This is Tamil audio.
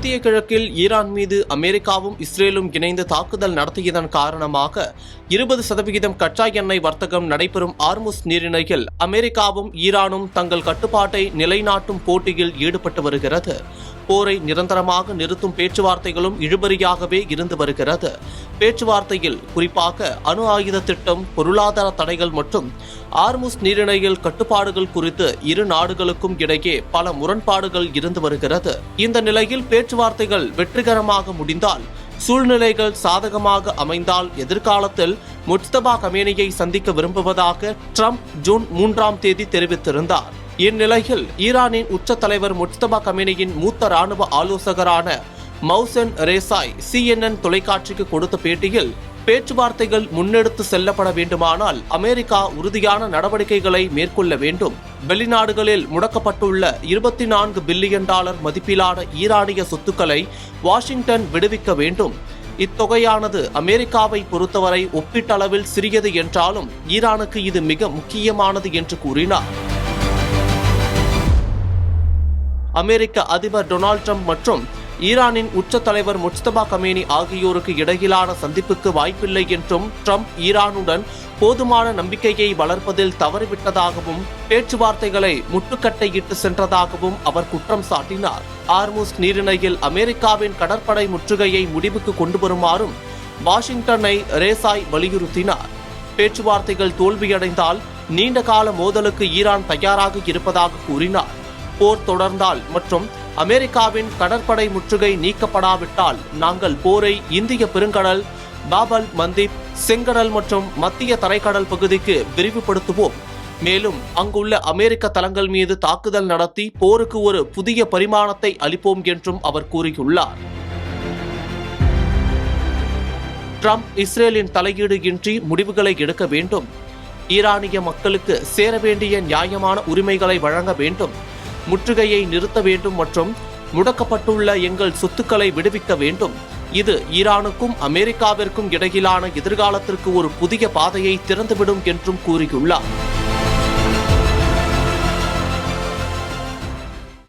மத்திய கிழக்கில் ஈரான் மீது அமெரிக்காவும் இஸ்ரேலும் இணைந்து தாக்குதல் நடத்தியதன் காரணமாக 20% கச்சா எண்ணெய் வர்த்தகம் நடைபெறும் ஆர்முஸ் நீரிணையில் அமெரிக்காவும் ஈரானும் தங்கள் கட்டுப்பாட்டை நிலைநாட்டும் போட்டியில் ஈடுபட்டு வருகிறது. போரை நிரந்தரமாக நிறுத்தும் பேச்சுவார்த்தைகளும் இழுபறியாகவே இருந்து வருகிறது. பேச்சுவார்த்தையில் குறிப்பாக அணு ஆயுத திட்டம், பொருளாதார தடைகள் மற்றும் ஆர்முஸ் நீரிணையில் கட்டுப்பாடுகள் குறித்து இரு நாடுகளுக்கும் இடையே பல முரண்பாடுகள் இருந்து வருகிறது. இந்த நிலையில் பேச்சுவார்த்தைகள் வெற்றிகரமாக முடிந்தால், சூழ்நிலைகள் சாதகமாக அமைந்தால் எதிர்காலத்தில் முஜ்தபா கமேனியை சந்திக்க விரும்புவதாக ட்ரம்ப் ஜூன் 3ஆம் தேதி தெரிவித்திருந்தார். இந்நிலையில் ஈரானின் உச்ச தலைவர் முஜ்தபா கமேனியின் மூத்த ராணுவ ஆலோசகரான மௌசென் ரேசாய் CNN தொலைக்காட்சிக்கு கொடுத்த பேட்டியில், பேச்சுவார்த்தைகள் முன்னெடுத்து செல்லப்பட வேண்டுமானால் அமெரிக்கா உறுதியான நடவடிக்கைகளை மேற்கொள்ள வேண்டும். வெளிநாடுகளில் முடக்கப்பட்டுள்ள $24 பில்லியன் மதிப்பிலான ஈரானிய சொத்துக்களை வாஷிங்டன் விடுவிக்க வேண்டும். இத்தொகையானது அமெரிக்காவை பொறுத்தவரை ஒப்பீட்டளவில் சிறியது என்றாலும் ஈரானுக்கு இது மிக முக்கியமானது என்று கூறினார். அமெரிக்க அதிபர் டொனால்ட் ட்ரம்ப் மற்றும் ஈரானின் உச்ச தலைவர் முஜ்தபா கமேனி ஆகியோருக்கு இடையிலான சந்திப்புக்கு வாய்ப்பில்லை என்றும், ட்ரம்ப் ஈரானுடன் போதுமான நம்பிக்கையை வளர்ப்பதில் தவறிவிட்டதாகவும் பேச்சுவார்த்தைகளை முட்டுக்கட்டையிட்டு சென்றதாகவும் அவர் குற்றம் சாட்டினார். ஆர்முஸ் நீரிணையில் அமெரிக்காவின் கடற்படை முற்றுகையை முடிவுக்கு கொண்டு வருமாறும் வாஷிங்டனை ரேசாய் வலியுறுத்தினார். பேச்சுவார்த்தைகள் தோல்வியடைந்தால் நீண்டகால மோதலுக்கு ஈரான் தயாராக இருப்பதாக கூறினார். போர் தொடர்ந்தால் மற்றும் அமெரிக்காவின் கடற்படை முற்றுகை நீக்கப்படாவிட்டால் நாங்கள் போரை இந்திய பெருங்கடல், பாபல் மந்தீப், செங்கடல் மற்றும் மத்திய தரைக்கடல் பகுதிக்கு விரிவுபடுத்துவோம். மேலும் அங்குள்ள அமெரிக்க தளங்கள் மீது தாக்குதல் நடத்தி போருக்கு ஒரு புதிய பரிமாணத்தை அளிப்போம் என்றும் அவர் கூறியுள்ளார். ட்ரம்ப் இஸ்ரேலின் தலையீடு இன்றி முடிவுகளை எடுக்க வேண்டும். ஈரானிய மக்களுக்கு சேர வேண்டிய நியாயமான உரிமைகளை வழங்க வேண்டும். முற்றுகையை நிறுத்த வேண்டும் மற்றும் முடக்கப்பட்டுள்ள எங்கள் சொத்துக்களை விடுவிக்க வேண்டும். இது ஈரானுக்கும் அமெரிக்காவிற்கும் இடையிலான எதிர்காலத்திற்கு ஒரு புதிய பாதையை திறந்துவிடும் என்றும் கூறியுள்ளார்.